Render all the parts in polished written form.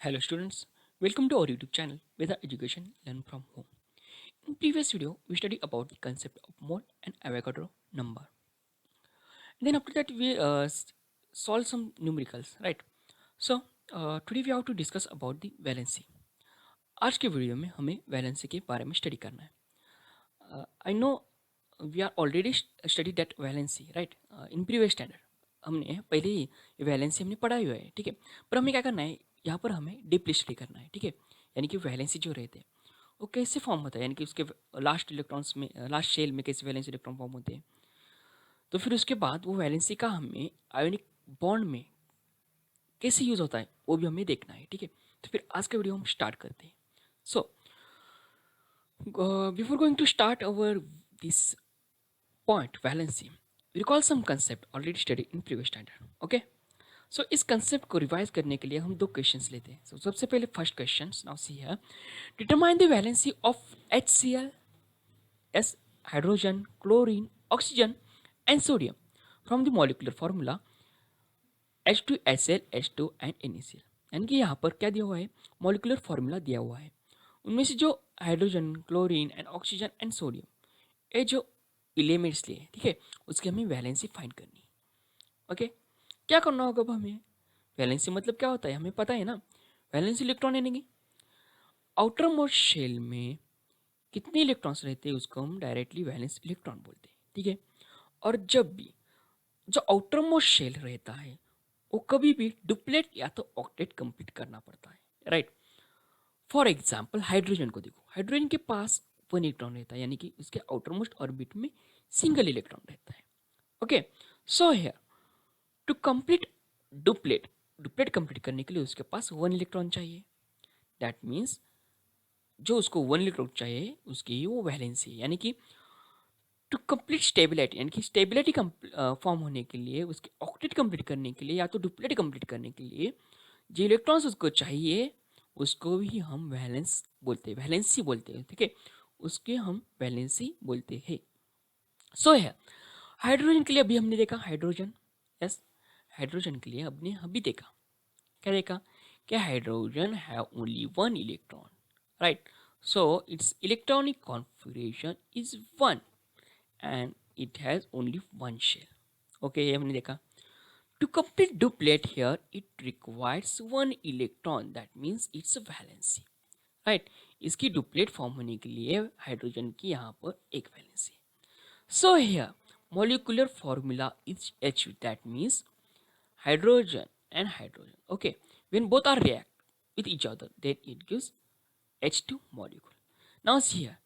Hello students, welcome to our YouTube channel Veda Education Learn from Home. In previous video, we studied about the concept of mole and Avogadro number. Then after that, we solve some numericals, right? So today we have to discuss about the valency. आज के video में हमें valency के बारे में study करना है. I know we are already study that valency right in previous standard. हमने पहले ही वैलेंसी हमने पढ़ा हुआ है, ठीक है. पर हमें क्या करना है, यहाँ पर हमें डीपली स्टडी करना है, ठीक है. यानी कि वैलेंसी जो रहते हैं वो कैसे फॉर्म होता है, यानी कि उसके लास्ट इलेक्ट्रॉन्स में लास्ट शेल में कैसे वैलेंसी इलेक्ट्रॉन फॉर्म होते हैं. तो फिर उसके बाद वो वैलेंसी का हमें आयोनिक बॉन्ड में कैसे यूज़ होता है वो भी हमें देखना है, ठीक है. तो फिर आज का वीडियो हम स्टार्ट करते हैं. सो before going to start our this point valency, recall some concept already studied in previous standard. Okay, so इस concept को रिवाइज करने के लिए हम दो क्वेश्चंस लेते हैं. So सबसे पहले first question, now see here, determine the valency of HCl, S, hydrogen, chlorine, oxygen and sodium from the molecular formula H2Cl, H2 and NaCl. यानी कि यहाँ पर क्या दिया हुआ है, मॉलिक्यूलर फॉर्मूला दिया हुआ है. उनमें से जो hydrogen, chlorine and oxygen and sodium, ये जो एलिमेंट्स लिए, ठीक है, उसकी हमें वैलेंसी फाइंड करनी है. ओके, क्या करना होगा अब हमें, वैलेंसी मतलब क्या होता है हमें पता है ना. वैलेंसी इलेक्ट्रॉन यानी कि आउटर मोस्ट शेल में कितने इलेक्ट्रॉन्स रहते हैं उसको हम डायरेक्टली वैलेंस इलेक्ट्रॉन बोलते हैं, ठीक है. और जब भी जो आउटर मोस्ट शेल रहता है वो कभी भी डुप्लेट या तो ऑक्टेट कंप्लीट करना पड़ता है, राइट. फॉर एग्जाम्पल हाइड्रोजन को देखो, हाइड्रोजन के पास वन इलेक्ट्रॉन रहता है, यानी कि उसके आउटर मोस्ट ऑर्बिट में सिंगल इलेक्ट्रॉन रहता है. Okay, so here to complete duplet, duplet complete करने के लिए उसके पास वन इलेक्ट्रॉन चाहिए. दैट मीन्स जो उसको वन इलेक्ट्रॉन चाहिए उसकी वो वैलेंसी, यानी कि टू कंप्लीट स्टेबिलिटी, यानी कि स्टेबिलिटी फॉर्म होने के लिए, उसके ऑक्टेट कंप्लीट करने के लिए या तो डुप्लेट कंप्लीट करने के लिए जो इलेक्ट्रॉन्स उसको चाहिए उसको भी हम वैलेंस बोलते हैं, वैलेंसी बोलते हैं, ठीक है. उसके हम वैलेंसी बोलते हैं. सो है हाइड्रोजन के लिए अभी हमने देखा हाइड्रोजन, यस, हाइड्रोजन के लिए हमने अभी देखा, क्या देखा, कि hydrogen have only one electron, right. So its electronic configuration is one and it has only one shell. Okay, ये हमने देखा. To complete duplet here, it requires one electron. That means it's a valency, right? इसकी duplet form होने के लिए hydrogen की यहाँ पर एक valency. So here, molecular formula is H. That means hydrogen and hydrogen. Okay, when both are react with each other, then it gives H2 molecule. Now see here,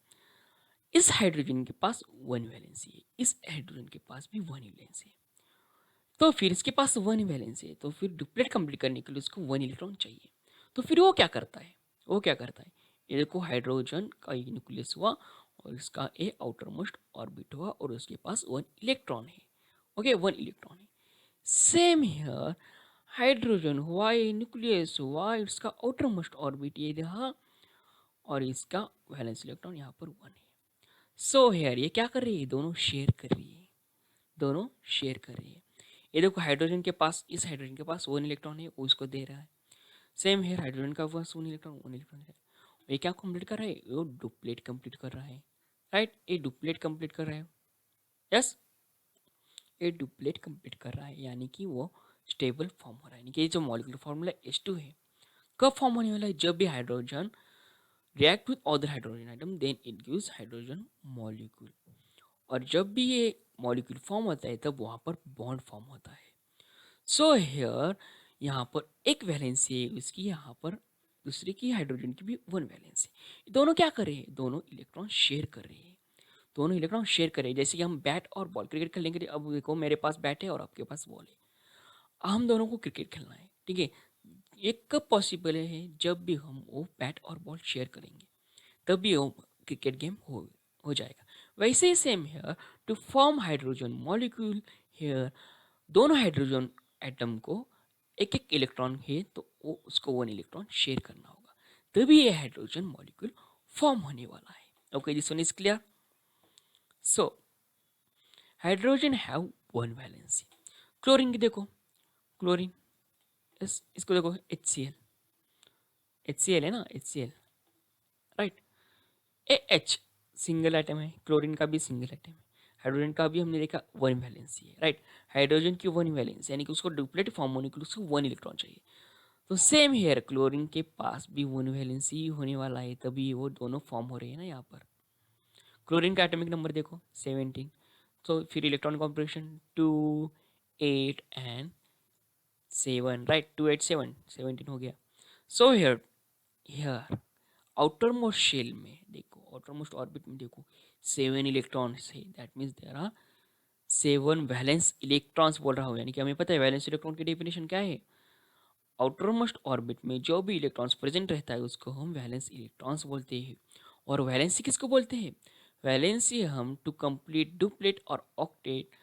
इस hydrogen के पास one valency है, इस hydrogen के पास भी one valency है. तो फिर इसके पास वन वैलेंस है, तो फिर डुप्लेट कंप्लीट करने के लिए उसको वन इलेक्ट्रॉन चाहिए. तो फिर वो क्या करता है, वो क्या करता है, ये देखो हाइड्रोजन का ये न्यूक्लियस हुआ और इसका ए आउटर मोस्ट ऑर्बिट हुआ और उसके पास वन इलेक्ट्रॉन है. ओके, वन इलेक्ट्रॉन है. सेम हियर, हाइड्रोजन हुआ, ये न्यूक्लियस हुआ, इसका आउटर मोस्ट ऑर्बिट ये रहा और इसका वैलेंस इलेक्ट्रॉन यहाँ पर वन है. सो हियर ये क्या कर रही है, दोनों शेयर कर रही है, दोनों शेयर कर रही है. ये देखो हाइड्रोजन के पास, इस हाइड्रोजन के पास वन इलेक्ट्रॉन है, वो उसको दे रहा है. सेम है, हाइड्रोजन का पास वन इलेक्ट्रॉन, वन इलेक्ट्रॉन है. ये क्या कंप्लीट कर रहा है, वो डुप्लेट कंप्लीट कर रहा है, राइट. ये डुप्लेट कंप्लीट कर रहा है, यस, ये डुप्लेट कंप्लीट कर रहा है, यानी कि वो स्टेबल फॉर्म हो रहा है. यानी कि ये जो मॉलिक्यूलर फॉर्मूला H2 है कब फॉर्म होने वाला है, जब भी hydrogen react with other hydrogen atom, then it gives hydrogen molecule. और जब भी ये मॉलिक्यूल फॉर्म होता है तब वहाँ पर बॉन्ड फॉर्म होता है. सो हेयर यहाँ पर एक वैलेंसी है उसकी, यहाँ पर दूसरे की हाइड्रोजन की भी वन वैलेंसी. दोनों क्या कर रहे हैं, दोनों इलेक्ट्रॉन शेयर कर रहे हैं, दोनों इलेक्ट्रॉन शेयर कर रहे हैं. जैसे कि हम बैट और बॉल क्रिकेट खेलेंगे, अब देखो मेरे पास बैट है और आपके पास बॉल है, हम दोनों को क्रिकेट खेलना है, ठीक है. एक कब पॉसिबल है, जब भी हम वो बैट और बॉल शेयर करेंगे तभी वो क्रिकेट गेम हो जाएगा. वैसे ही same here, to form hydrogen molecule here, दोनों हाइड्रोजन एटम को एक एक इलेक्ट्रॉन है तो वो उसको वन इलेक्ट्रॉन शेयर करना होगा, तभी ये हाइड्रोजन मॉलिक्यूल फॉर्म होने वाला है. Okay, this one is clear. So hydrogen have one valency. Chlorine की देखो, क्लोरीन, इसको देखो HCl, HCl है ना, HCl, right. H single item है, क्लोरीन का भी सिंगल आइटम है, हाइड्रोजन का भी हमने देखा वन वैलेंसी है, राइट। हाइड्रोजन की वन वैलेंसी यानी कि उसको डुप्लेट फॉर्म होने के लिए उसको वन इलेक्ट्रॉन चाहिए। तो सेम हेयर क्लोरीन के पास भी वन वैलेंसी होने वाला है, तभी वो दोनों फॉर्म हो रहे हैं ना यहाँ पर। क्लोरीन का एटॉमिक नंबर देखो 17, तो फिर इलेक्ट्रॉन कॉन्फ़िगरेशन 2, 8 एंड 7, राइट। 2, 8, 7, 17 हो गया। So here outer most shell में देखो, आउटर मोस्ट ऑर्बिट में देखो 7 इलेक्ट्रॉन्स है, that means there are 7 valence electrons बोल रहा हूँ, यानी कि हमें पता है वैलेंस इलेक्ट्रॉन की डेफिनेशन क्या है। आउटर मोस्ट ऑर्बिट में जो भी इलेक्ट्रॉन्स प्रेजेंट रहता है उसको हम वैलेंस इलेक्ट्रॉन्स बोलते हैं। और वैलेंसी किसको बोलते हैं? वैलेंसी हम टू कंप्लीट डुप्लेट और ऑक्टेट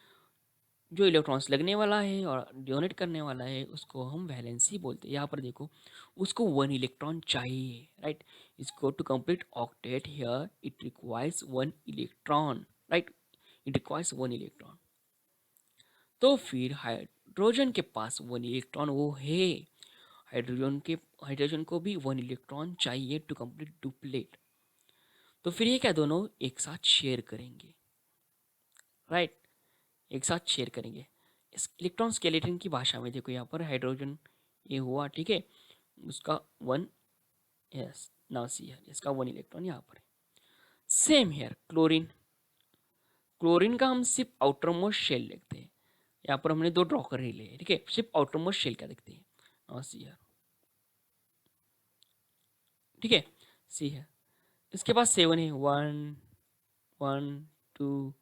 जो इलेक्ट्रॉन्स लगने वाला है और डोनेट करने वाला है उसको हम वैलेंसी बोलते हैं। यहाँ पर देखो उसको वन इलेक्ट्रॉन चाहिए, राइट। इसको to complete octet here it requires one electron, right. It requires one electron. तो फिर हाइड्रोजन के पास वन इलेक्ट्रॉन वो है, हाइड्रोजन को भी वन इलेक्ट्रॉन चाहिए टू कंप्लीट डुप्लेट। तो फिर ये क्या दोनों एक साथ शेयर करेंगे, राइट। एक साथ शेयर करेंगे। इस इलेक्ट्रॉन स्केलेटन की भाषा में देखो यहाँ पर हाइड्रोजन ये हुआ, ठीक है, उसका one, yes now see here इसका वन इलेक्ट्रॉन यहाँ पर है। सेम हियर क्लोरीन, क्लोरीन का हम सिर्फ आउटर मोस्ट शेल लिखते हैं। यहाँ पर हमने दो ड्रॉ कर ही लिए, ठीक है, सिर्फ आउटर मोस्ट शेल क्या देखते हैं, नाउ सी हियर, ठीक है। सी है इसके पास 7 है, 1, 1, 2,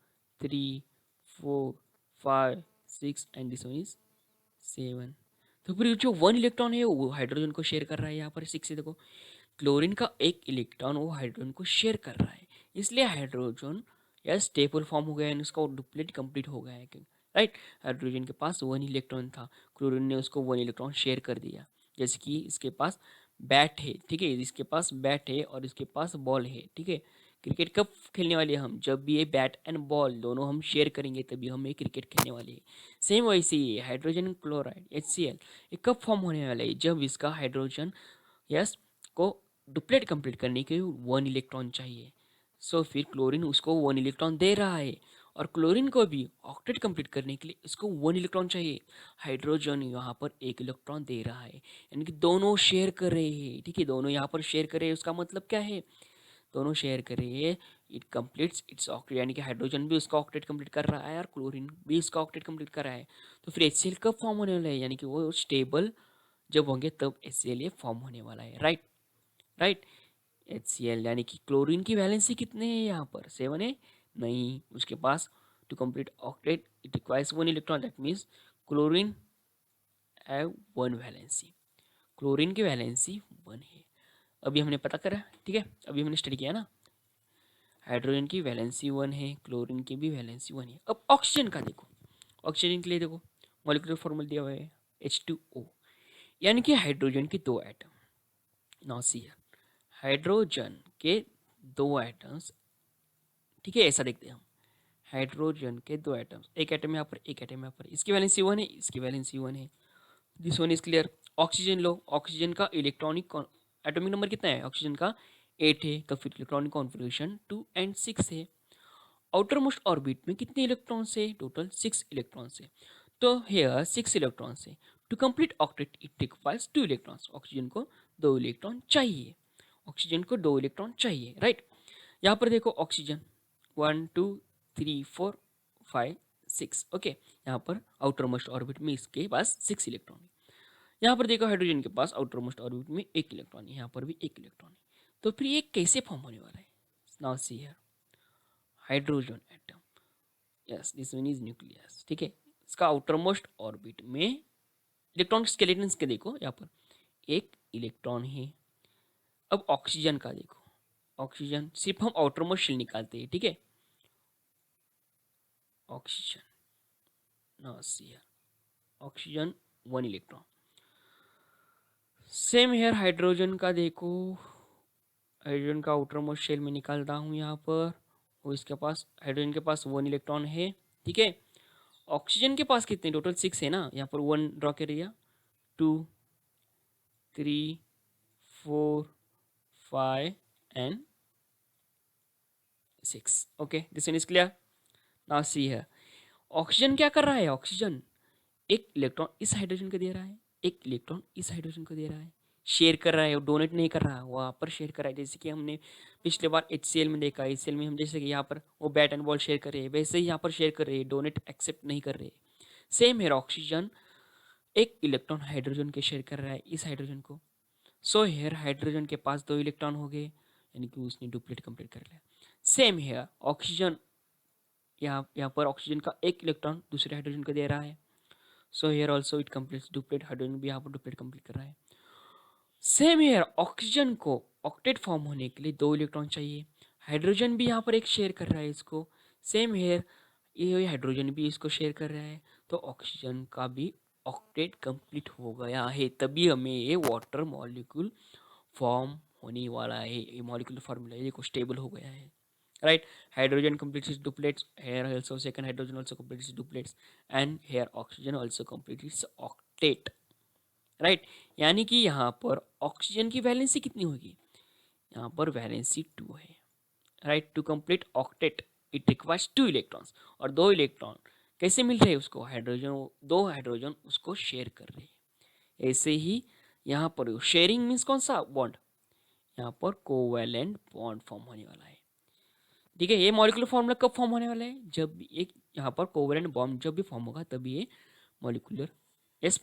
3, 4, 5, 6 एंड दिस वन इज 7। तो फिर जो वन इलेक्ट्रॉन है वो हाइड्रोजन को शेयर कर रहा है। यहाँ पर 6 से देखो क्लोरीन का एक इलेक्ट्रॉन वो हाइड्रोजन को शेयर कर रहा है, इसलिए हाइड्रोजन या स्टेबल फॉर्म हो गया है, उसका डुप्लेट कंप्लीट हो गया है, राइट। हाइड्रोजन के पास वन इलेक्ट्रॉन था, क्लोरीन ने उसको वन इलेक्ट्रॉन शेयर कर दिया। जैसे कि इसके पास बैट है, ठीक है, इसके पास बैट है और इसके पास बॉल है, ठीक है। क्रिकेट कब खेलने वाले हम, जब भी ये बैट एंड बॉल दोनों हम शेयर करेंगे तभी हम ये क्रिकेट खेलने वाले हैं। सेम वैसे ही हाइड्रोजन क्लोराइड HCl ये कब फॉर्म होने वाला है, जब इसका हाइड्रोजन यस को डुप्लेट कंप्लीट करने के वन इलेक्ट्रॉन चाहिए। सो फिर क्लोरीन उसको वन इलेक्ट्रॉन दे रहा है और क्लोरीन को भी ऑक्टेट कंप्लीट करने के लिए इसको वन इलेक्ट्रॉन चाहिए। हाइड्रोजन यहाँ पर एक इलेक्ट्रॉन दे रहा है, यानी कि दोनों शेयर कर रहे हैं, ठीक है, दोनों यहाँ पर शेयर कर रहे हैं। उसका मतलब क्या है, दोनों शेयर कर रहे हैं, इट कंप्लीट्स इट्स ऑक्टेट, यानी कि हाइड्रोजन भी उसका ऑक्टेट कंप्लीट कर रहा है और क्लोरीन भी उसका ऑक्टेट कंप्लीट कर रहा है। तो फिर HCl कब फॉर्म होने वाला है, यानी कि वो स्टेबल जब होंगे तब HCl ये फॉर्म होने वाला है, राइट, राइट। HCl यानी कि क्लोरीन की वैलेंसी कितने हैं यहाँ पर 7 है, नहीं, उसके पास to complete octet it requires one electron, that means chlorine have one valency, chlorine की वैलेंसी 1 है। अभी हमने पता करा, ठीक है, अभी हमने स्टडी किया ना, हाइड्रोजन की वैलेंसी 1 है, क्लोरीन की भी वैलेंसी 1 है। अब ऑक्सीजन का देखो, ऑक्सीजन के लिए देखो मॉलिक्यूलर फॉर्मूला दिया हुआ है H2O, यानी कि हाइड्रोजन के दो एटम। नाउ सी हाइड्रोजन के दो एटम्स, ठीक है, ऐसा देखते हैं हम, हाइड्रोजन के दो एटम्स, एक एटम यहाँ पर एक एटम यहाँ पर, इसकी वैलेंसी 1 है, इसकी वैलेंसी 1 है, this one is clear. Oxygen low, oxygen का इलेक्ट्रॉनिक एटॉमिक नंबर कितना है, ऑक्सीजन का 8 है, तो फिर इलेक्ट्रॉनिक कॉन्फिगरेशन 2 एंड 6 है। आउटर मोस्ट ऑर्बिट में कितने इलेक्ट्रॉन्स है, टोटल 6 इलेक्ट्रॉन्स है। तो हेयर 6 इलेक्ट्रॉन्स है, to complete octet it requires 2 electrons, oxygen को 2 इलेक्ट्रॉन चाहिए, ऑक्सीजन को 2 इलेक्ट्रॉन चाहिए, राइट। यहाँ पर देखो ऑक्सीजन 1, 2, 3, 4, 5, 6, ओके। यहाँ पर आउटर मोस्ट ऑर्बिट में इसके पास 6 इलेक्ट्रॉन है। यहाँ पर देखो हाइड्रोजन के पास आउटर मोस्ट ऑर्बिट में 1 इलेक्ट्रॉन है, यहाँ पर भी 1 इलेक्ट्रॉन है। तो फिर ये कैसे फॉर्म होने वाला है, now see here hydrogen atom, yes this one is nucleus, ठीक है। इसका आउटर मोस्ट ऑर्बिट में इलेक्ट्रॉन स्केलेटन के देखो, यहाँ पर 1 इलेक्ट्रॉन है। अब ऑक्सीजन का देखो, ऑक्सीजन सिर्फ हम आउटर मोस्ट शेल निकालते हैं, ठीक है, oxygen, now see here oxygen 1 electron. Same here hydrogen का देखो, हाइड्रोजन का आउटर मोस्ट शेल में निकालता हूँ यहाँ पर, और इसके पास हाइड्रोजन के पास 1 इलेक्ट्रॉन है, ठीक है। ऑक्सीजन के पास कितने, टोटल 6 है ना, यहाँ पर 1 ड्रॉ कर दिया, 2, 3, 4, 5 and 6. Okay, this one is clear. Now see here, oxygen क्या कर रहा है? ऑक्सीजन एक इलेक्ट्रॉन इस हाइड्रोजन को दे रहा है, एक इलेक्ट्रॉन इस हाइड्रोजन को दे रहा है, शेयर कर रहा है, वो डोनेट नहीं कर रहा है, वहाँ पर शेयर कर रहा है। जैसे कि हमने पिछले बार HCl में देखा, HCl में हम जैसे कि यहाँ पर वो बैट एंड बॉल शेयर कर रहे हैं, वैसे ही यहाँ पर शेयर कर रहे हैं, डोनेट एक्सेप्ट नहीं कर रहे। सेम है, ऑक्सीजन एक इलेक्ट्रॉन हाइड्रोजन के शेयर कर रहा है इस हाइड्रोजन को। सो हेयर हाइड्रोजन के पास 2 इलेक्ट्रॉन हो गए, यानी कि उसने डुप्लेट कंप्लीट कर लिया। सेम हेयर ऑक्सीजन, यहाँ पर ऑक्सीजन का एक इलेक्ट्रॉन दूसरे हाइड्रोजन को दे रहा है। So here also it completes duplet, hydrogen भी यहाँ पर डुप्लेट कंप्लीट कर रहा है। सेम हेयर ऑक्सीजन को ऑक्टेट फॉर्म होने के लिए 2 इलेक्ट्रॉन चाहिए, हाइड्रोजन भी यहाँ पर एक शेयर कर रहा है इसको। सेम हेयर ये हाइड्रोजन भी इसको शेयर कर रहा है, तो ऑक्सीजन का भी ऑक्टेट कंप्लीट हो गया है, तभी हमें ये वाटर मॉलिक्यूल फॉर्म होने वाला है। ये मॉलिक्यूलर फॉर्मूला ये देखो स्टेबल हो गया है, right. Hydrogen completes its duplets, here also second hydrogen also completes its duplets, and here oxygen also completes its octet, right. यानी कि यहाँ पर ऑक्सीजन की वैलेंसी कितनी होगी? यहाँ पर वैलेंसी 2 है, right. To complete octet it requires 2 electrons, और 2 इलेक्ट्रॉन कैसे मिल रहे हैं उसको? हाइड्रोजन, 2 हाइड्रोजन उसको शेयर कर रहे हैं। ऐसे ही यहाँ पर शेयरिंग मीन्स कौन सा बॉन्ड? यहाँ पर कोवैलेंट बॉन्ड फॉर्म होने वाला है, ठीक है। ये मॉलिक्यूलर फॉर्मूला कब फॉर्म होने वाला है? जब भी एक यहाँ पर कोवैलेंट बॉन्ड जब भी फॉर्म होगा तभी ये मॉलिक्यूलर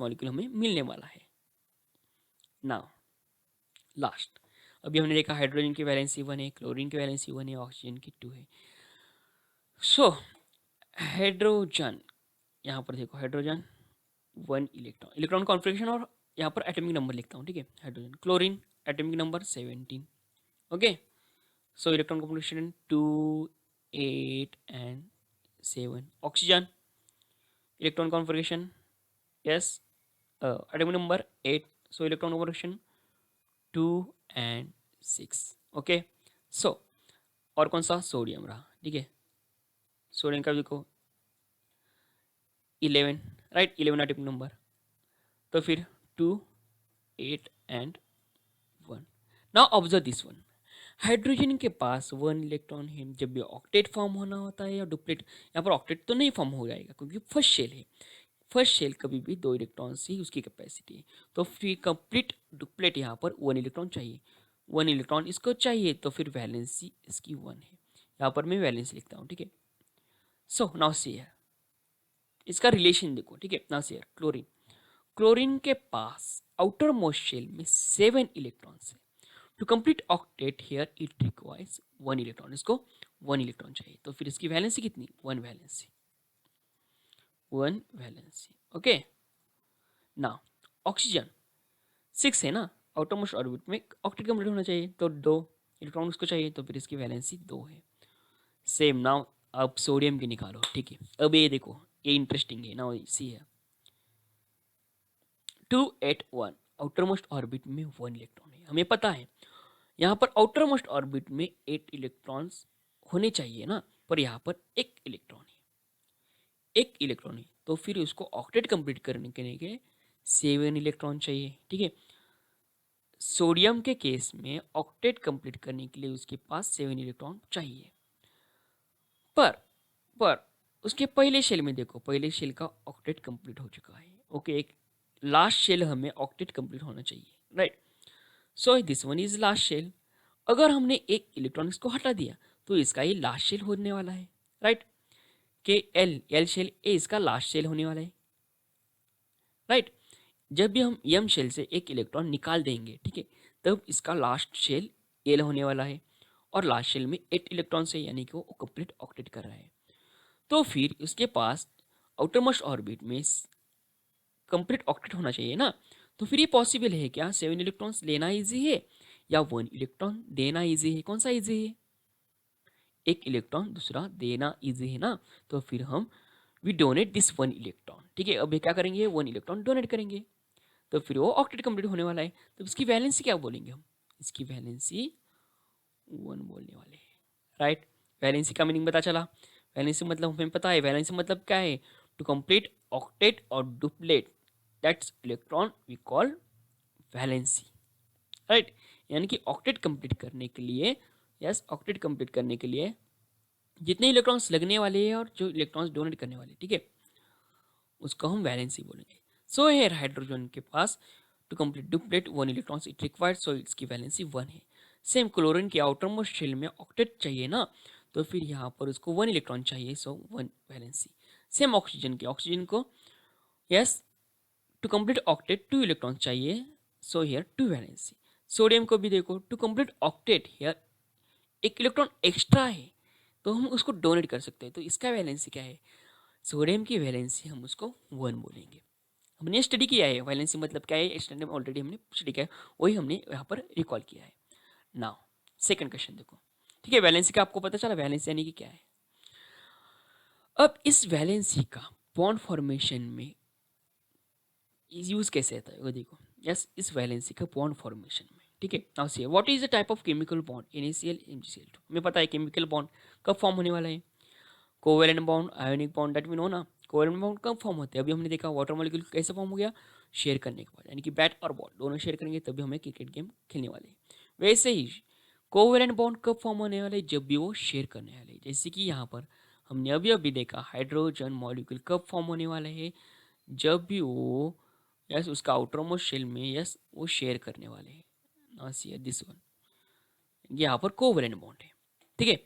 मॉलिक्यूल हमें मिलने वाला है। नाउ लास्ट, अभी हमने देखा हाइड्रोजन की वैलेंसी 1 है, क्लोरीन की वैलेंसी 1 है, ऑक्सीजन की 2 है। सो हाइड्रोजन, यहाँ पर देखो हाइड्रोजन 1 इलेक्ट्रॉन, इलेक्ट्रॉन कॉन्फिगरेशन और यहाँ पर एटॉमिक नंबर लिखता हूँ, ठीक है। Hydrogen, chlorine atomic number 17, okay. So electron configuration 2, 8 and 7. Oxygen electron configuration, yes, atomic number 8, so electron configuration 2 and 6, okay। so और कौन सा? सोडियम रहा, ठीक है। सोडियम का देखो 11, राइट, 11 एटॉमिक नंबर, तो फिर 2, 8 and 1। Now observe this one, hydrogen के पास 1 इलेक्ट्रॉन है। जब भी ऑक्टेट फॉर्म होना होता है या डुप्लेट, यहाँ पर ऑक्टेट तो नहीं फॉर्म हो जाएगा क्योंकि फर्स्ट शेल है, फर्स्ट शेल कभी भी 2 इलेक्ट्रॉन ही उसकी कैपेसिटी है, तो फिर कंप्लीट डुप्लेट यहाँ पर 1 इलेक्ट्रॉन चाहिए, 1 इलेक्ट्रॉन इसको चाहिए, तो फिर वैलेंसी इसकी 1 है। यहाँ पर मैं वैलेंसी लिखता हूँ, ठीक है। सो नाउ सी है, इसका रिलेशन देखो, ठीक है। नाउ सी है क्लोरीन, क्लोरीन के पास आउटर मोस्ट शेल में 7 इलेक्ट्रॉन्स है। To complete octet here it requires 1 electron, इसको 1 इलेक्ट्रॉन चाहिए, तो फिर इसकी वैलेंसी कितनी? 1 वैलेंसी, 1 वैलेंसी, ओके। ना ऑक्सीजन 6 है ना, आउटर मोस्ट ऑर्बिट में ऑक्टेट कंप्लीट होना चाहिए, तो 2 इलेक्ट्रॉन उसको चाहिए, तो फिर इसकी वैलेंसी 2 है। सेम नाउ अब सोडियम की निकालो, ठीक है। अब ये देखो, ये इंटरेस्टिंग है ना, सी है 2, 8, 1, आउटर मोस्ट ऑर्बिट में 1 इलेक्ट्रॉन है, हमें पता है यहाँ पर आउटर मोस्ट ऑर्बिट में 8 इलेक्ट्रॉन्स होने चाहिए ना, पर यहाँ पर 1 इलेक्ट्रॉन है, 1 इलेक्ट्रॉन है, तो फिर उसको ऑक्टेट कंप्लीट करने के लिए 7 इलेक्ट्रॉन चाहिए, ठीक है। सोडियम के केस में ऑक्टेट कंप्लीट करने के लिए उसके पास 7 इलेक्ट्रॉन चाहिए, पर पर उसके पहले शेल में देखो, पहले शेल का ऑक्टेट कंप्लीट हो चुका है, ओके। एक लास्ट शेल हमें ऑक्टेट कंप्लीट होना चाहिए, right. So this one is last shell, अगर हमने एक इलेक्ट्रॉन इसको हटा दिया तो इसका ये लास्ट शेल होने वाला है, राइट। के एल शेल ए इसका लास्ट शेल होने वाला है, राइट। जब भी हम एम शेल से एक इलेक्ट्रॉन निकाल देंगे, ठीक है, तब इसका लास्ट शेल एल होने वाला है, और लास्ट शेल में 8 इलेक्ट्रॉन से, यानी कि वो कंप्लीट ऑक्टेट कर रहा है, तो फिर उसके पास आउटर मोस्ट ऑर्बिट में कंप्लीट ऑक्टेट होना चाहिए ना, तो फिर ये पॉसिबल है क्या? 7 इलेक्ट्रॉन्स लेना इजी है या 1 इलेक्ट्रॉन देना इजी है? कौन सा इजी है? एक इलेक्ट्रॉन दूसरा देना इजी है ना, तो फिर हम वी डोनेट दिस 1 इलेक्ट्रॉन, ठीक है। अब ये क्या करेंगे? 1 इलेक्ट्रॉन डोनेट करेंगे, तो फिर वो ऑक्टेट कंप्लीट होने वाला है, तो इसकी वैलेंसी क्या बोलेंगे हम? इसकी वैलेंसी 1 बोलने वाले हैं, राइट। वैलेंसी का मीनिंग पता चला। वैलेंसी मतलब हमें पता है, वैलेंसी मतलब क्या है? टू कंप्लीट ऑक्टेट और duplet that's electron we call valency, right. यानी कि ऑक्टेट कंप्लीट करने के लिए, यस, ऑक्टेट कंप्लीट करने के लिए जितने इलेक्ट्रॉन्स लगने वाले हैं और जो इलेक्ट्रॉन्स डोनेट करने वाले, ठीक है, उसको हम वैलेंसी बोलेंगे. सो हेयर हाइड्रोजन के पास to complete duplet 1 electrons it required, so इसकी वैलेंसी 1 है. सेम क्लोरीन के आउटर मोस्ट शेल में ऑक्टेट चाहिए ना, तो फिर यहाँ पर उसको 1 इलेक्ट्रॉन चाहिए, सो 1 वैलेंसी. सेम ऑक्सीजन को yes to complete octet 2 electron चाहिए, सो हियर 2 वैलेंसी. सोडियम को भी देखो, to complete octet here 1 electron extra है, तो हम उसको डोनेट कर सकते हैं. तो इसका वैलेंसी क्या है? सोडियम की वैलेंसी हम उसको 1 बोलेंगे. हमने स्टडी किया है वैलेंसी मतलब क्या है, स्टडी में ऑलरेडी हमने स्टडी किया है, वही हमने यहाँ पर रिकॉल किया है. नाउ सेकंड क्वेश्चन देखो, ठीक है. वैलेंसी का आपको पता चला वैलेंसी यानी कि क्या है. अब इस वैलेंसी का बॉन्ड फॉर्मेशन में यूज कैसे आता है वो देखो. यस, इस वैलेंसी का बॉन्ड फॉर्मेशन में, ठीक है. Now see what is the type of chemical bond NaCl MgCl2. हमें पता है केमिकल बॉन्ड कब फॉर्म होने वाला है. Covalent bond, ionic bond, that we know ना. कोवेलेंट बॉन्ड कब फॉर्म होते हैं? अभी हमने देखा वाटर मॉलिक्यूल कैसे फॉर्म हो गया, शेयर करने के बाद, यानी कि बैट और बॉल दोनों शेयर करेंगे तभी हमें क्रिकेट गेम खेलने वाले हैं. वैसे ही कोवेलेंट बॉन्ड कब फॉर्म होने वाले, जब भी वो शेयर करने वाले. जैसे कि यहाँ पर हमने अभी अभी देखा हाइड्रोजन मॉलिक्यूल कब फॉर्म होने वाले हैं, जब भी वो यस उसका आउटर मोस्ट शेल में यस वो शेयर करने वाले हैं. नाउ सी दिस वन, यहाँ पर कोवेलेंट बॉन्ड है, ठीक है.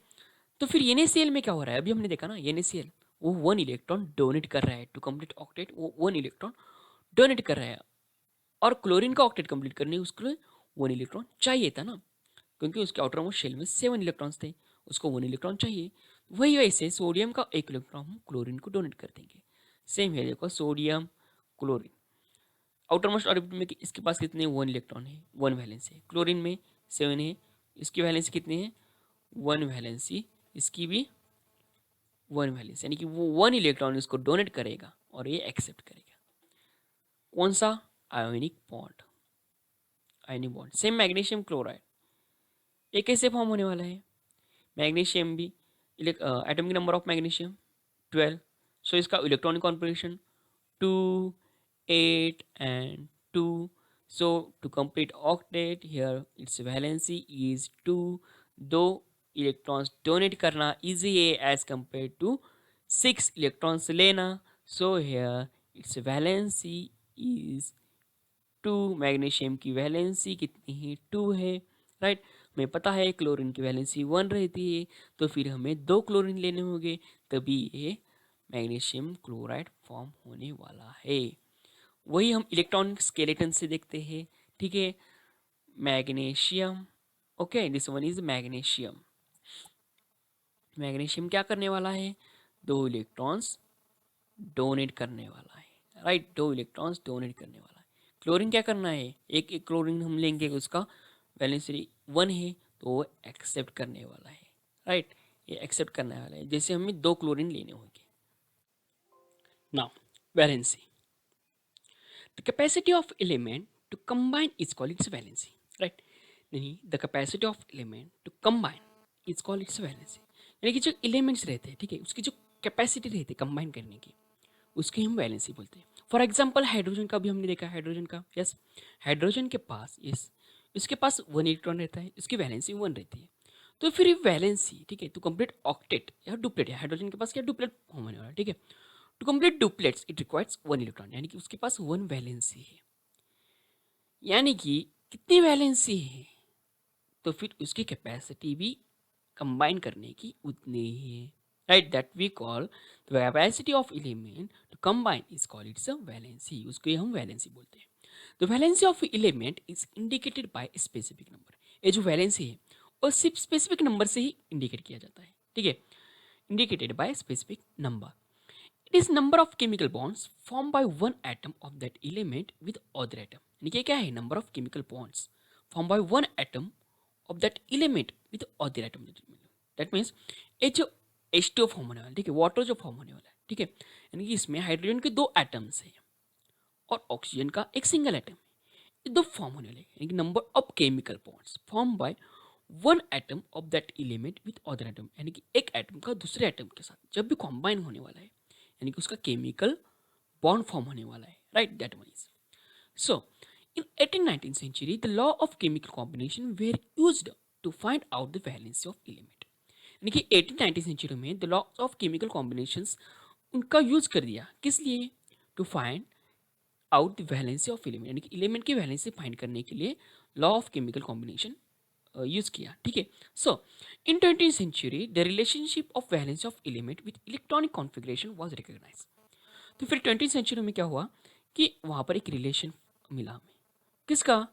तो फिर NaCl में क्या हो रहा है, अभी हमने देखा ना NaCl वो 1 इलेक्ट्रॉन डोनेट कर रहा है टू कंप्लीट ऑक्टेट, वो 1 इलेक्ट्रॉन डोनेट कर रहा है. और क्लोरीन का ऑक्टेट कंप्लीट करने उसके लिए 1 इलेक्ट्रॉन चाहिए था ना, क्योंकि उसके आउटर मोस्ट शेल में 7 इलेक्ट्रॉन्स थे, उसको 1 इलेक्ट्रॉन चाहिए. वही वैसे सोडियम का 1 इलेक्ट्रॉन हम क्लोरीन को डोनेट कर देंगे. सेम है देखो, sodium chlorine outer most orbit में इसके पास कितने 1 इलेक्ट्रॉन है, 1 वैलेंसी है. क्लोरीन में 7 है, इसकी वैलेंसी कितनी है 1 वैलेंसी, इसकी भी 1 वैलेंसी, यानी कि वो 1 इलेक्ट्रॉन इसको डोनेट करेगा और ये एक्सेप्ट करेगा. कौन सा? Ionic bond. Ionic bond. Same magnesium chloride, ये कैसे फॉर्म होने वाला है? मैग्नीशियम भी atomic number of magnesium 12, so इसका electronic configuration 2 8 and 2. So to complete octet here its valency is 2. दो इलेक्ट्रॉन्स डोनेट करना इजी है एज कंपेयर टू 6 इलेक्ट्रॉन्स लेना. So here its valency is 2. Magnesium की वैलेंसी कितनी है 2 है, राइट. हमें पता है क्लोरीन की वैलेंसी 1 रहती है, तो फिर हमें 2 क्लोरीन लेने होंगे तभी ये मैग्नीशियम क्लोराइड फॉर्म होने वाला है. वही हम इलेक्ट्रॉनिक स्केलेटन से देखते हैं, ठीक है. Magnesium, okay, this one is magnesium. Magnesium क्या करने वाला है, 2 इलेक्ट्रॉन्स डोनेट करने वाला है, राइट. 2 इलेक्ट्रॉन्स डोनेट करने वाला है. क्लोरीन क्या करना है, एक क्लोरीन हम लेंगे, उसका वैलेंसी 1 है, तो वो एक्सेप्ट करने वाला है, राइट. ये एक्सेप्ट करने वाला है, जैसे हमें 2 क्लोरीन लेने होंगे. Now valency, the capacity of element to combine is called its valency, right. यानी the capacity of element to combine is called its valency. यानी कि जो एलिमेंट्स रहते हैं, ठीक है, उसकी जो कैपेसिटी रहती है कंबाइन करने की, उसकी हम वैलेंसी बोलते हैं. फॉर एग्जांपल हाइड्रोजन का भी हमने देखा, हाइड्रोजन का यस, हाइड्रोजन के पास यस उसके पास 1 इलेक्ट्रॉन रहता है, उसकी वैलेंसी 1 रहती है. तो फिर ये वैलेंसी, ठीक है, तो कंप्लीट ऑक्टेट या डुप्लेट है, हाइड्रोजन के पास क्या डुप्लेट होने वाला है, ठीक है. To complete duplets it requires 1 electron, यानी कि उसके पास 1 वैलेंसी है. यानी कि कितनी वैलेंसी है, तो फिर उसकी कैपेसिटी भी कंबाइन करने की उतनी ही है, right. That we call the capacity of element to combine is called its a valency, उसको ही हम वैलेंसी बोलते हैं. The valency of element is indicated by specific number. ये जो वैलेंसी है वो सिर्फ स्पेसिफिक नंबर से ही इंडिकेट किया जाता है, ठीक है, indicated by specific number. It is number of chemical bonds formed by one atom of that element with other atom. यानी कि क्या है, number of chemical bonds form by one atom of that element with other atom. That means ये जो H2O form होने वाला, ठीक है, वाटर जो फॉर्म होने वाला है, ठीक है, यानी कि इसमें हाइड्रोजन के 2 एटम्स हैं और ऑक्सीजन का एक सिंगल एटम है, ये 2 फॉर्म होने वाले, यानी कि number of chemical bonds form by one atom of that element with other atom, यानी कि एक एटम का दूसरे एटम के साथ जब भी कॉम्बाइन होने वाला है, यानी कि उसका केमिकल बॉन्ड फॉर्म होने वाला है, right. That one is so In 18th-19th century, the law of chemical combination were used to find out the valency of element. यानी कि 18th-19th सेंचुरी में the law of chemical combinations उनका use कर दिया, किस लिए? To find out the valency of element, यानी कि एलिमेंट की वैलेंसी फाइंड करने के लिए law of chemical combination use किया, ठीक है। So in 20th century the relationship of valency of element with electronic configuration was recognised. तो फिर 20th सेंचुरी में क्या हुआ कि वहाँ पर एक रिलेशन मिला हमें, किसका?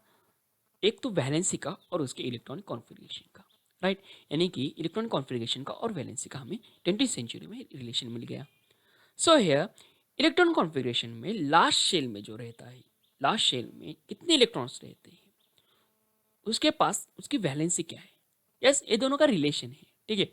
एक तो वैलेंसी का और उसके इलेक्ट्रॉनिक कॉन्फ़िगरेशन का, राइट। यानी कि इलेक्ट्रॉनिक कॉन्फ़िगरेशन का और वैलेंसी का हमें 20th सेंचुरी में रिलेशन मिल गया। सो हियर इलेक्ट्रॉन कॉन्फ़िगरेशन में लास्ट शेल में जो रहता है, लास्ट शेल में कितने इलेक्ट्रॉन्स रहते हैं, उसके पास उसकी वैलेंसी क्या है। यस, ये दोनों का रिलेशन है, ठीक है।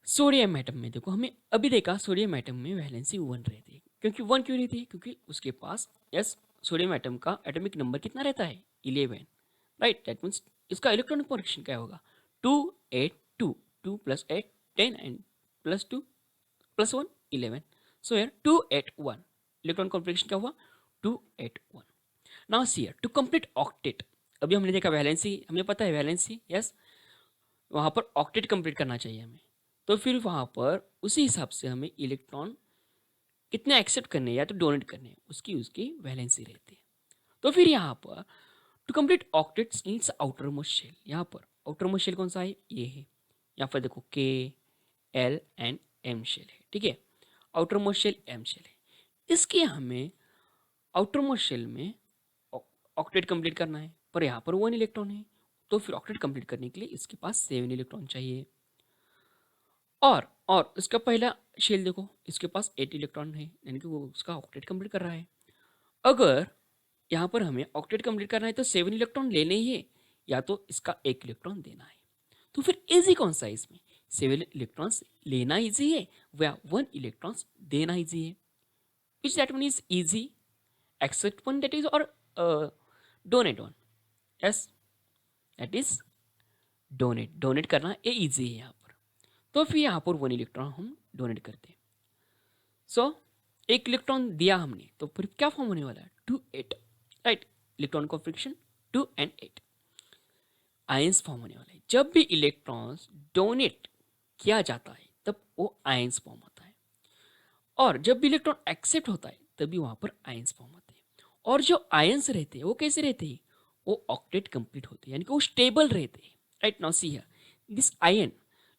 सोडियम एटम में देखो, हमें अभी देखा सोडियम एटम में वैलेंसी 1 रहती है। क्योंकि 1 क्यों रहती है? क्योंकि उसके पास, यस, सोडियम एटम का एटॉमिक नंबर कितना रहता है? 11, राइट। दैट मीन्स इसका इलेक्ट्रॉनिक कॉन्फ़िगरेशन क्या होगा? 2 8 2, 2 + 8 10 and +2 +1 11। So here 2 8 1, electron configuration क्या हुआ? 2 8 1। Now see here to complete octet, अभी हमने देखा वैलेंसी, हमें पता है वैलेंसी, यस। वहाँ पर ऑक्टेट कंप्लीट करना चाहिए हमें, तो फिर वहाँ पर उसी हिसाब से हमें इलेक्ट्रॉन कितने एक्सेप्ट करने हैं या तो डोनेट करने हैं, उसकी उसकी वैलेंसी रहती है। तो फिर यहाँ पर to complete octets needs outer most shell. यहाँ पर आउटर मोस्ट शेल कौन सा है? ये है। यहाँ पर देखो के एल एंड एम शेल है, ठीक है। Outer most shell M shell है, इसके हमें आउटर मोस्ट शेल में ऑक्टेट कंप्लीट करना है, पर यहाँ पर 1 इलेक्ट्रॉन है, तो फिर ऑक्टेट कंप्लीट करने के लिए इसके पास 7 इलेक्ट्रॉन चाहिए। और इसका पहला शेल देखो, इसके पास 8 इलेक्ट्रॉन है, यानी कि वो उसका ऑक्टेट कंप्लीट कर रहा है। अगर यहाँ पर हमें ऑक्टेट कंप्लीट करना है तो 7 इलेक्ट्रॉन लेने ही है, या तो इसका 1 इलेक्ट्रॉन देना है। तो फिर इजी कौन सा है इसमें? 7 इलेक्ट्रॉन्स लेना इजी है या 1 इलेक्ट्रॉन्स देना इजी है? Which that one is easy, accept one that is, और donate one. Yes, that is donate, donate करना ये इजी है यहाँ पर। तो फिर यहाँ पर 1 इलेक्ट्रॉन हम डोनेट करते हैं। सो 1 इलेक्ट्रॉन दिया हमने, तो फिर क्या फॉर्म होने वाला है? 2 8, right. Electron configuration 2 and 8, ions form होने वाला है। जब भी इलेक्ट्रॉन्स डोनेट किया जाता है तब वो आयंस फॉर्म होता है, और जब भी इलेक्ट्रॉन एक्सेप्ट होता है तभी वहाँ पर आयंस फॉर्म होते हैं। और जो आयंस रहते हैं वो कैसे रहते हैं? वो ऑक्टेट कंप्लीट होते हैं, यानी कि वो स्टेबल रहते हैं, right. Now see here this ion,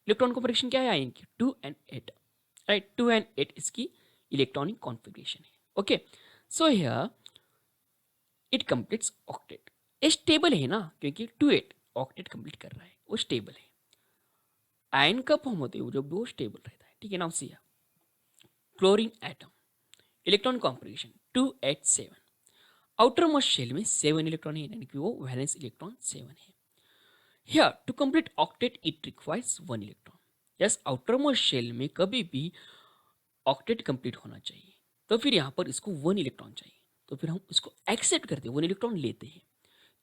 electron configuration क्या है आयन की? 2 and 8, राइट। 2 and 8 इसकी इलेक्ट्रॉनिक कॉन्फ़िगरेशन है, okay. So here it completes octet. ये स्टेबल है ना, क्योंकि 2 8 ऑक्टेट कंप्लीट कर रहा है, वो स्टेबल है। आयन कब फॉर्म होते हैं? जब वो स्टेबल रहता है, ठीक है। Now see here chlorine atom, electron configuration 2 8 7, outer most shell में 7 इलेक्ट्रॉन है, यानी कि वो वैलेंस इलेक्ट्रॉन 7 है। Here to complete octet it requires 1 electron. Yes, outer most shell में कभी भी ऑक्टेट कंप्लीट होना चाहिए, तो फिर यहाँ पर इसको 1 इलेक्ट्रॉन चाहिए, तो फिर हम इसको एक्सेप्ट करते हैं, 1 इलेक्ट्रॉन लेते हैं।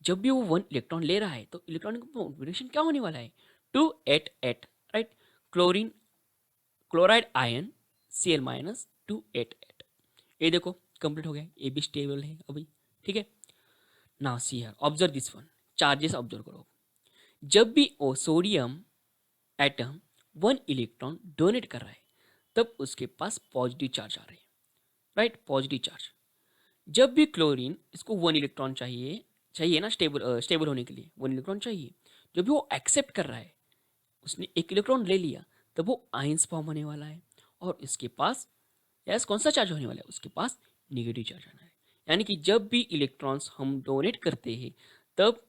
जब भी वो 1 इलेक्ट्रॉन ले रहा है तो इलेक्ट्रॉनिक कॉन्फ़िगरेशन क्या होने वाला है? 2 8 8, right. Chlorine chloride ion Cl- 2 8 8, ये देखो कंप्लीट हो गया, ये भी स्टेबल है अभी, ठीक है। Now see here observe this one, charges observe करो। जब भी वो सोडियम एटम 1 इलेक्ट्रॉन डोनेट कर रहा है तब उसके पास पॉजिटिव चार्ज आ रहे हैं, राइट, पॉजिटिव चार्ज। जब भी क्लोरीन, इसको 1 इलेक्ट्रॉन चाहिए, चाहिए ना स्टेबल होने के लिए 1 इलेक्ट्रॉन चाहिए। जब भी वो एक्सेप्ट कर रहा है, उसने 1 इलेक्ट्रॉन ले लिया, तब वो आयंस फॉर्म होने वाला है, और इसके पास यस कौन सा चार्ज होने वाला है? उसके पास निगेटिव चार्ज आना है। यानी कि जब भी इलेक्ट्रॉन्स हम डोनेट करते हैं तब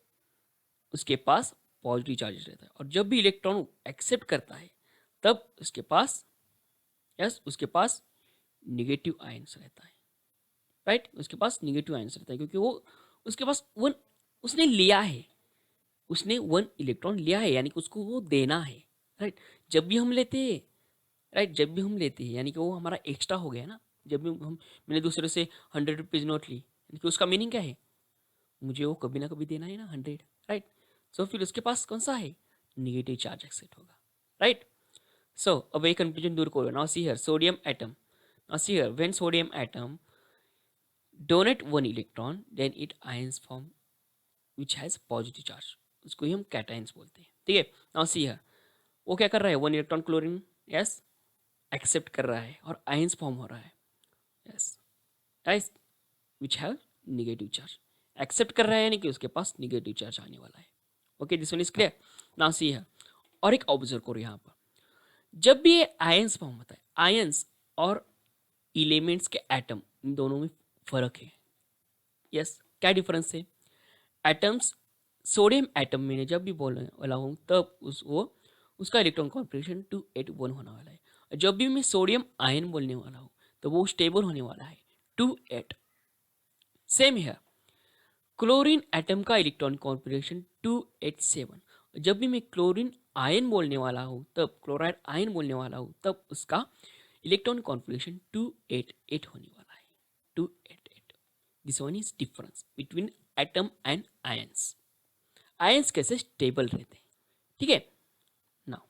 उसके पास पॉजिटिव चार्ज रहता है, और जब भी इलेक्ट्रॉन एक्सेप्ट करता है तब उसके पास, यस, उसके पास निगेटिव आयंस रहता है, राइट। उसके पास निगेटिव आयंस रहता है, क्योंकि वो उसके पास 1 उसने लिया है, उसने 1 इलेक्ट्रॉन लिया है, यानी कि उसको वो देना है, राइट। जब भी हम लेते हैं, राइट, जब भी हम लेते हैं यानी कि वो हमारा एक्स्ट्रा हो गया ना। जब भी हम मैंने दूसरे से 100 रुपीज़ नोट ली, यानी कि उसका मीनिंग क्या है? मुझे वो कभी ना कभी देना है ना 100, राइट। सो फिर उसके पास कौन सा है? निगेटिव चार्ज एक्सेप्ट होगा, राइट। सो अब ये कंफ्यूजन दूर करो। Now see here sodium atom, now see here when sodium atom donate one electron then it ions form which has positive charge, उसको ही हम कैटायंस बोलते हैं, ठीक है। नाउ सी हियर, वो क्या कर रहा है, one electron chlorine, yes, accept कर रहा है और आयंस फॉर्म हो रहा है, yes, right, which have negative charge, accept कर रहा है यानी कि उसके पास निगेटिव चार्ज आने वाला है। Okay, this one is clear. Now see here, और एक ऑब्जर्व करो यहाँ पर, जब भी ये आयंस फॉर्म होता है, आयंस और एलिमेंट्स के एटम, इन दोनों में फर्क है। यस, क्या डिफरेंस है? एटम्स, सोडियम एटम में जब भी बोलने वाला हूँ तब उसका इलेक्ट्रॉन कॉन्फिगरेशन 281 होने वाला है। और जब भी मैं सोडियम आयन बोलने वाला हूँ तो वो स्टेबल होने वाला है 28। सेम है, क्लोरीन एटम का इलेक्ट्रॉन कॉन्फिगरेशन 287। जब भी मैं क्लोरीन आयन बोलने वाला हूँ तब, क्लोराइड आयन बोलने वाला हूँ तब उसका इलेक्ट्रॉन कॉन्फिगरेशन 288 होने वाला है, 288। This one is difference between atom and ions. Ions कैसे स्टेबल रहते हैं, ठीक है। Now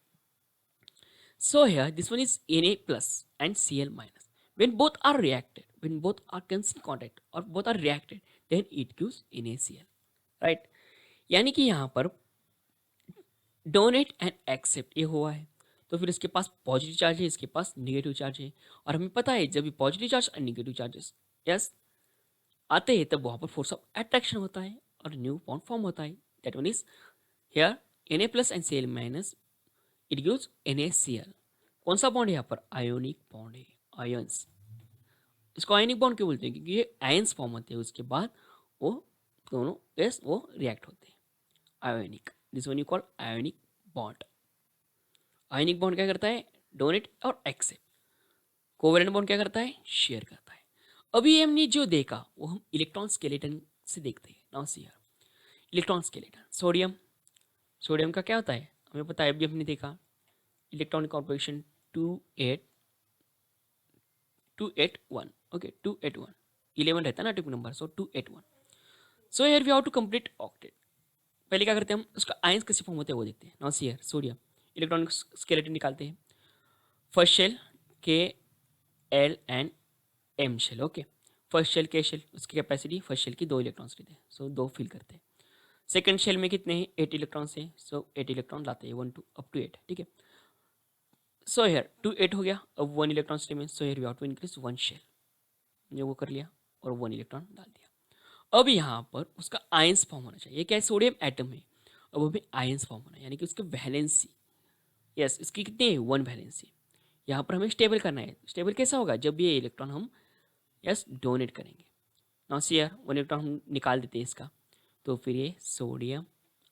so here this one is Na plus and Cl minus. When both are reacted, when both are comes in contact or both are reacted, then it gives NaCl, right? यानी कि यहाँ पर donate and accept ये हुआ है, तो फिर इसके पास पॉजिटिव चार्ज है, इसके पास निगेटिव चार्ज है, और हमें पता है जब भी पॉजिटिव चार्ज और निगेटिव चार्जेस यस आते हैं तब वहाँ पर फोर्स ऑफ अट्रैक्शन होता है और न्यू बॉन्ड फॉर्म होता है। That one is here Na plus and Cl minus, it gives NaCl। कौन सा बॉन्ड है यहाँ पर? आयोनिक बॉन्ड है, आयंस। इसको आयोनिक बॉन्ड क्यों बोलते हैं? क्योंकि ये आयंस फॉर्म होते हैं, उसके बाद वो दोनों गैस वो रिएक्ट होते हैं, ionic. This one you call ionic bond. Ionic bond क्या करता है? डोनेट और एक्सेप्ट। कोवेलेंट बॉन्ड क्या करता है? शेयर करता है। अभी हमने जो देखा वो हम इलेक्ट्रॉन स्केलेटन से देखते हैं। Now see here, electron skeleton, sodium, sodium का क्या होता है हमें पता है, अभी हमने देखा इलेक्ट्रॉन कॉन्फिगरेशन 281, ओके 281, 11 रहता है ना atomic number, so 281। So here we have to complete octet. पहले क्या करते हैं हम, उसका आयंस कैसे फॉर्म होते हैं वो देखते हैं। Now see here, sodium electronic skeleton निकालते हैं। First shell K L and M shell, okay. First shell K shell, उसकी कैपेसिटी फर्स्ट शेल की 2 इलेक्ट्रॉन्स लेते हैं, सो 2 फिल करते हैं। सेकंड शेल में कितने हैं? 8 इलेक्ट्रॉन्स हैं, सो 8 इलेक्ट्रॉन लाते हैं, 1 2 अप टू 8, ठीक है। सो हियर 2 8 हो गया, अब 1 electron remain, so here we have to increase 1 shell, ये वो कर लिया और 1 इलेक्ट्रॉन डाल दिया। अब यहाँ पर उसका आयंस फॉर्म होना चाहिए, ये क्या है? सोडियम एटम है, अब वो भी आयंस फॉर्म होना है, यानी कि उसकी वैलेंसी, यस, इसकी कितनी है? 1 वैलेंसी। यहाँ पर हमें स्टेबल करना है। स्टेबल कैसा होगा? जब ये इलेक्ट्रॉन हम यस डोनेट करेंगे। नाउ सी हियर, 1 इलेक्ट्रॉन हम निकाल देते हैं इसका, तो फिर ये सोडियम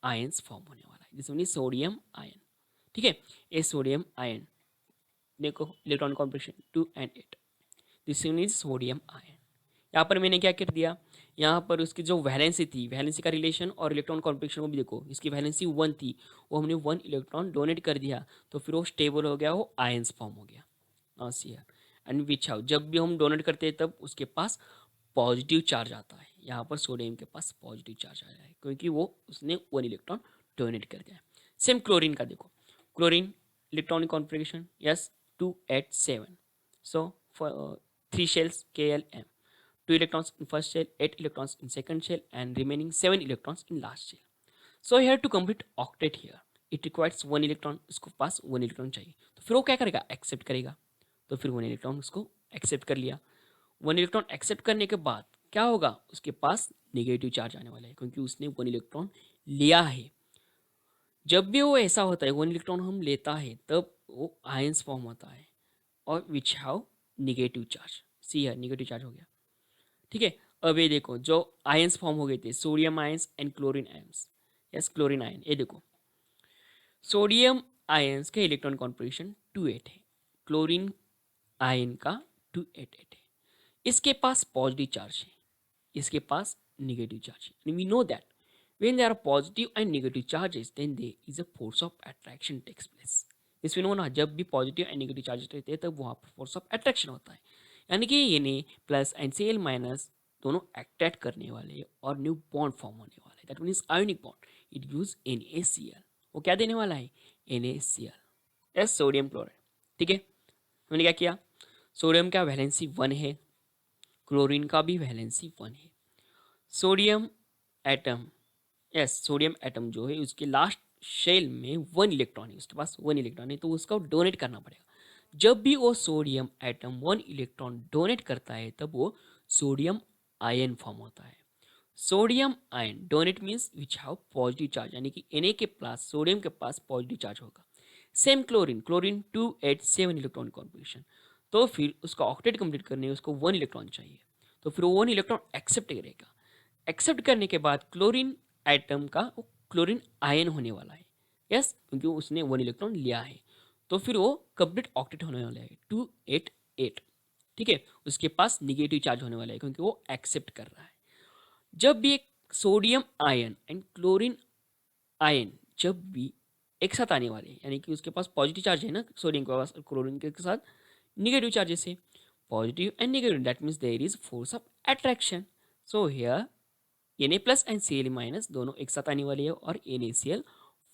आयंस फॉर्म होने वाला है, जिसमें सोडियम आयन, ठीक है। ये सोडियम आयन, देखो electron configuration 2 and 8, this one is sodium ion. यहाँ पर मैंने क्या कर दिया, यहाँ पर उसकी जो वैलेंसी थी, वैलेंसी का रिलेशन और इलेक्ट्रॉन कॉन्फिगरेशन को भी देखो, इसकी वैलेंसी 1 थी, वो हमने 1 इलेक्ट्रॉन डोनेट कर दिया, तो फिर वो स्टेबल हो गया, वो आयंस फॉर्म हो गया। Now see here, and which how, जब भी हम डोनेट करते हैं तब उसके पास पॉजिटिव चार्ज आता है। यहाँ पर सोडियम के पास पॉजिटिव चार्ज आया है क्योंकि वो उसने 1 इलेक्ट्रॉन डोनेट कर दिया। सेम क्लोरीन का देखो, chlorine electronic configuration yes 287, so 3 shells KLM, 2 electrons in first shell, 8 electrons in second shell, and remaining 7 electrons in last shell. So here to complete octet here, it requires 1 electron, इसको पास 1 electron चाहिए, तो फिर वो क्या करेगा? Accept करेगा, तो फिर 1 इलेक्ट्रॉन उसको एक्सेप्ट कर लिया। 1 इलेक्ट्रॉन एक्सेप्ट करने के बाद क्या होगा? उसके पास नेगेटिव चार्ज आने वाला है क्योंकि उसने 1 इलेक्ट्रॉन लिया है। जब भी वो ऐसा होता है, 1 इलेक्ट्रॉन हम लेता है तब वो आयंस फॉर्म होता है और विच हैव निगेटिव चार्ज। सी है, निगेटिव चार्ज हो गया, ठीक है। अब ये देखो जो आयंस फॉर्म हो गए थे, sodium ions and chlorine ions, yes chlorine ion, ये देखो सोडियम आयंस का इलेक्ट्रॉन कॉन्फिगरेशन 2 8 है, क्लोरीन आयन का 288 है। इसके पास पॉजिटिव चार्ज है, इसके पास निगेटिव चार्ज है। We know that when there are positive and negative charges then there is a force of attraction takes place। इस नो ना, जब भी पॉजिटिव एंड नेगेटिव चार्जेस रहते हैं तब वहाँ पर फोर्स ऑफ अट्रैक्शन होता है, यानी कि Na plus and Cl minus दोनों अट्रैक्ट करने वाले और न्यू बॉन्ड फॉर्म होने वाला है। That means ionic bond, it gives NaCl। वो क्या देने वाला है? NaCl, यस सोडियम क्लोराइड, ठीक है। हमने क्या किया? सोडियम का वैलेंसी 1 है, क्लोरीन का भी वैलेंसी 1 है। Sodium atom, yes sodium atom जो है उसके लास्ट शेल में 1 इलेक्ट्रॉन है, उसके पास 1 इलेक्ट्रॉन है, तो उसको डोनेट करना पड़ेगा। जब भी वो सोडियम एटम 1 इलेक्ट्रॉन डोनेट करता है तब वो सोडियम आयन फॉर्म होता है। Sodium ion donate means which have positive charge, यानी कि Na के पास सोडियम के पास पॉजिटिव चार्ज होगा। Same chlorine, chlorine 2 8 7 electron configuration, तो फिर उसका ऑक्टेट कंप्लीट करने उसको 1 इलेक्ट्रॉन चाहिए, तो फिर वो 1 इलेक्ट्रॉन एक्सेप्ट करेगा। एक्सेप्ट करने के बाद क्लोरीन एटम का वो क्लोरीन आयन होने वाला है, यस क्योंकि उसने 1 इलेक्ट्रॉन लिया है, तो फिर वो कंप्लीट ऑक्टेट होने वाला है 2 8 8। ठीक है, उसके पास निगेटिव चार्ज होने वाला है क्योंकि वो एक्सेप्ट कर रहा है। जब भी एक sodium ion and chlorine ion जब भी एक साथ आने वाले हैं, यानी कि उसके पास पॉजिटिव चार्ज है ना सोडियम के पास और क्लोरीन के साथ निगेटिव चार्जेस है, positive and negative, that means there is force of attraction. So here Na plus and Cl minus दोनों एक साथ आने वाली है और NaCl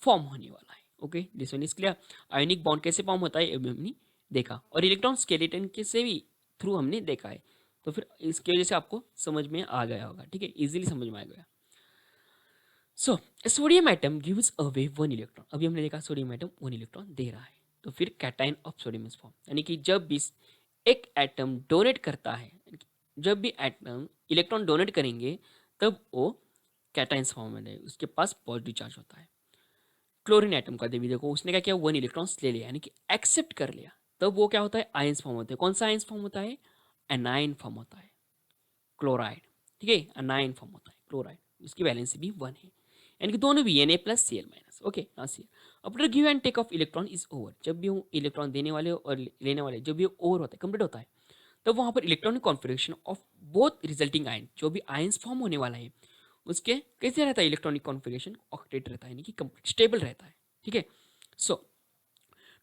फॉर्म होने वाला है। Okay, this one is clear. Ionic bond कैसे फॉर्म होता है अभी हमने देखा, और इलेक्ट्रॉन स्केलेटन के से भी थ्रू हमने देखा है, तो फिर इसकी वजह से आपको समझ में आ गया होगा। ठीक है, इजीली समझ में आ गया। So sodium atom gives away 1 electron, अभी हमने देखा सोडियम एटम 1 इलेक्ट्रॉन दे रहा है, तो फिर cation of sodium is form, यानी कि जब भी एक एटम डोनेट करता है, जब भी एटम इलेक्ट्रॉन डोनेट करेंगे तब वो कैटायंस फॉर्म में है, उसके पास पॉजिटिव चार्ज होता है। क्लोरीन एटम का भी देखो, उसने क्या किया 1 इलेक्ट्रॉन्स ले लिया, यानी कि एक्सेप्ट कर लिया, तब वो क्या होता है आयंस फॉर्म होते हैं। कौन सा आयंस फॉर्म होता है? एनायन फॉर्म होता है, क्लोराइड। ठीक है, एनायन फॉर्म होता है क्लोराइड, उसकी वैलेंसी भी 1 है, यानी कि दोनों भी Na plus Cl minus. Okay, now see after give and take of electron is over, जब भी वो इलेक्ट्रॉन देने वाले और लेने वाले जब भी ओवर होता है कंप्लीट होता है, तब वहां पर electronic configuration of both resulting ion, जो भी आयंस फॉर्म होने वाला है उसके कैसे रहता है इलेक्ट्रॉनिक कॉन्फिगरेशन ऑक्टेट रहता है, यानी कि कंप्लीट स्टेबल रहता है। ठीक है, so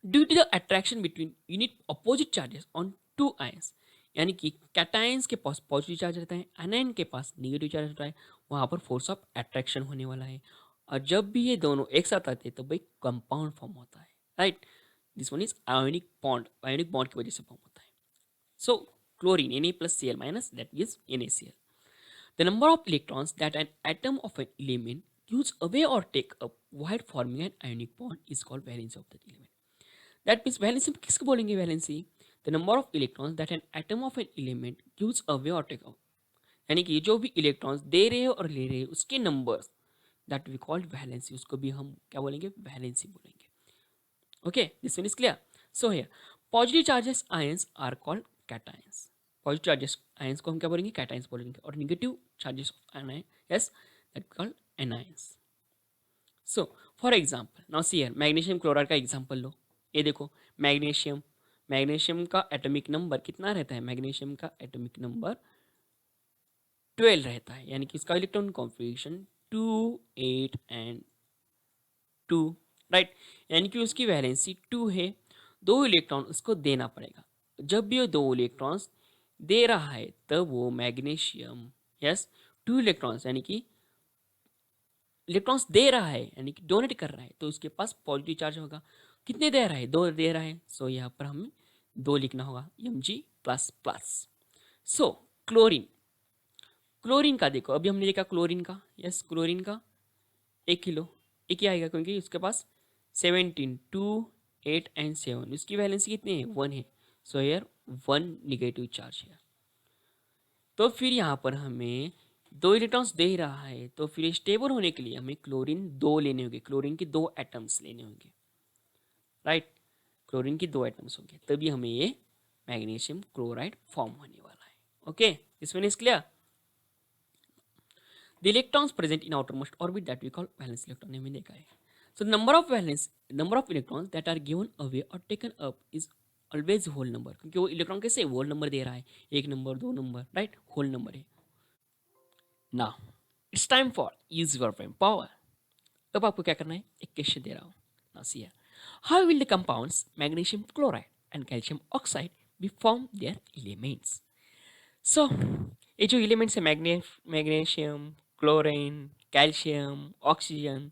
due to the attraction between unit opposite charges on two ions, यानी कि कैटायंस के पास पॉजिटिव चार्ज रहता है, एनायन के पास निगेटिव चार्ज रहता है, वहां पर फोर्स ऑफ अट्रैक्शन होने वाला है, और जब भी ये दोनों एक साथ आते हैं तो भाई कंपाउंड फॉर्म होता है। Right, this one is ionic bond, ionic bond की वजह से फॉर्म होता है। So chlorine Na plus Cl minus, that is NaCl. The number of electrons that an atom of an element gives away or take up while forming an ionic bond is called valency of that element. That means valency किसको बोलेंगे valency? The number of electrons that an atom of an element gives away or take up, यानी कि जो भी electrons they रहे हैं और ले रहे हैं उसके numbers, that we called valency, उसको भी हम क्या बोलेंगे? वैलेंसी बोलेंगे। Okay, this one is clear. So here positive charges ions are called cations, positive charges ions को हम क्या बोलेंगे? कैटायंस बोलेंगे, और negative charges of ion, yes that called anions. So for example now see here magnesium chloride का example लो, ये देखो मैग्नीशियम, मैग्नीशियम का एटॉमिक नंबर कितना रहता है? मैग्नीशियम का एटॉमिक नंबर 12 रहता है, यानी कि इसका इलेक्ट्रॉन कॉन्फिगरेशन 2 8 एंड 2, राइट, यानी कि उसकी वैलेंसी 2 है, 2 इलेक्ट्रॉन उसको देना पड़ेगा। जब भी वो 2 इलेक्ट्रॉन्स दे रहा है तब वो मैग्नीशियम, यस 2 इलेक्ट्रॉन्स, यानी कि इलेक्ट्रॉन्स दे रहा है, यानी कि डोनेट कर रहा है, तो उसके पास पॉजिटिव चार्ज होगा। कितने दे रहा है? 2 दे रहा है, सो यहाँ पर हमें 2 लिखना होगा Mg plus plus. So chlorine, chlorine का देखो अभी हमने देखा क्लोरीन का, यस क्लोरीन का 1 किलो एक ही आएगा क्योंकि उसके पास 17 2 8 एंड 7, उसकी वैलेंसी कितनी है? 1 है, सो हियर 1 निगेटिव चार्ज है। तो फिर यहाँ पर हमें 2 इलेक्ट्रॉन्स दे रहा है, तो फिर स्टेबल होने के लिए हमें क्लोरीन 2 लेने होंगे, क्लोरीन के 2 एटम्स लेने होंगे, राइट, क्लोरीन की 2 एटम्स होंगे, तभी हमें ये मैग्नीशियम क्लोराइड फॉर्म होने वाला है। Okay, this one is clear. The electrons present in outermost orbit that we call valence electron हमने देखा है। So number of electrons that are given away or taken up is always whole number, क्योंकि वो electron कैसे whole number दे रहा है, 1 number 2 number, right, whole number है। Now it's time for use your brain power। अब आपको क्या करना है, एक क्वेश्चन दे रहा हूँ। Now see here, how will the compounds magnesium chloride and calcium oxide be form their elements? So ये जो एलिमेंट्स है मैग्नीशियम, क्लोरीन, कैल्शियम, ऑक्सीजन,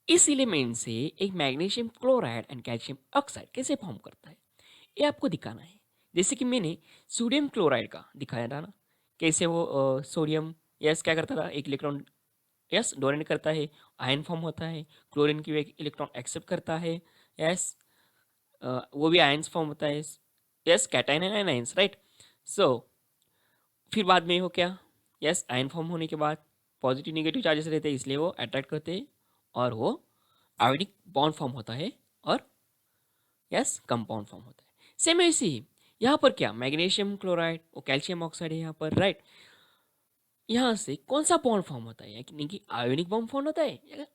इस एलिमेंट से एक magnesium chloride and calcium oxide कैसे फॉर्म करता है ये आपको दिखाना है। जैसे कि मैंने सोडियम क्लोराइड का दिखाया था ना, कैसे वो सोडियम यस क्या करता था, एक इलेक्ट्रॉन यस डोनेट करता है, आयन फॉर्म होता है, क्लोरीन की एक इलेक्ट्रॉन एक्सेप्ट करता है, यस वो भी आयंस फॉर्म होता है, yes cation and anions, right. So फिर बाद में हो क्या, यस आयन फॉर्म होने के बाद पॉजिटिव निगेटिव चार्जेस रहते हैं, इसलिए वो अट्रैक्ट करते हैं और वो आयोनिक बॉन्ड फॉर्म होता है और यस कंपाउंड फॉर्म होता है। सेम ऐसे ही यहाँ पर क्या, मैग्नीशियम क्लोराइड और कैल्शियम ऑक्साइड है यहाँ पर, राइट। यहाँ से कौन सा बॉन्ड फॉर्म होता है, यानी कि आयोनिक बॉन्ड फॉर्म होता है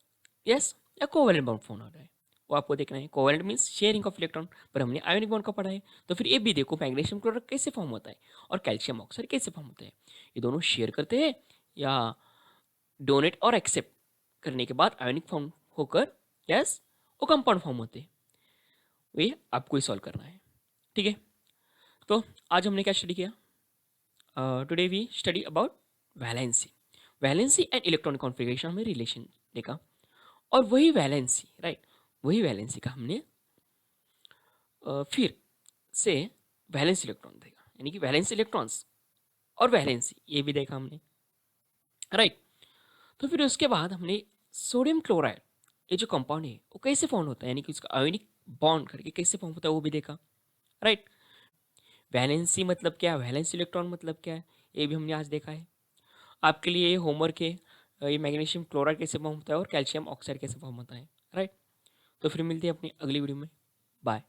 यस या कोवेलेंट बॉन्ड फॉर्म होता है, वो आपको देखना है। Covalent means sharing of electron, पर हमने आयोनिक बॉन्ड का पढ़ा है। तो फिर ये भी देखो मैग्नीशियम क्लोराइड कैसे फॉर्म होता है और कैल्शियम ऑक्साइड कैसे फॉर्म होता है, ये दोनों शेयर करते हैं या डोनेट और एक्सेप्ट करने के बाद आयोनिक फॉर्म होकर यस वो कंपाउंड फॉर्म होते हैं। वही आपको ही सॉल्व करना है, ठीक है। तो आज हमने क्या स्टडी किया, today we study about valency. Valency and electron configuration में रिलेशन देखा, और वही वैलेंसी, राइट, वही वैलेंसी का हमने फिर से वैलेंस इलेक्ट्रॉन देखा, यानी कि वैलेंस इलेक्ट्रॉन्स और वैलेंसी ये भी देखा हमने, राइट। तो फिर उसके बाद हमने सोडियम क्लोराइड ये जो कंपाउंड है वो कैसे फॉर्म होता है, यानी कि उसका आयोनिक बॉन्ड करके कैसे फॉर्म होता है वो भी देखा, राइट। वैलेंसी मतलब क्या, वैलेंस इलेक्ट्रॉन मतलब क्या है, ये भी हमने आज देखा है। आपके लिए ये होमवर्क है, ये मैग्नीशियम क्लोराइड कैसे फॉर्म होता है और कैल्शियम ऑक्साइड कैसे फॉर्म होता है, राइट। तो फिर मिलते हैं अपनी अगली वीडियो में, बाय।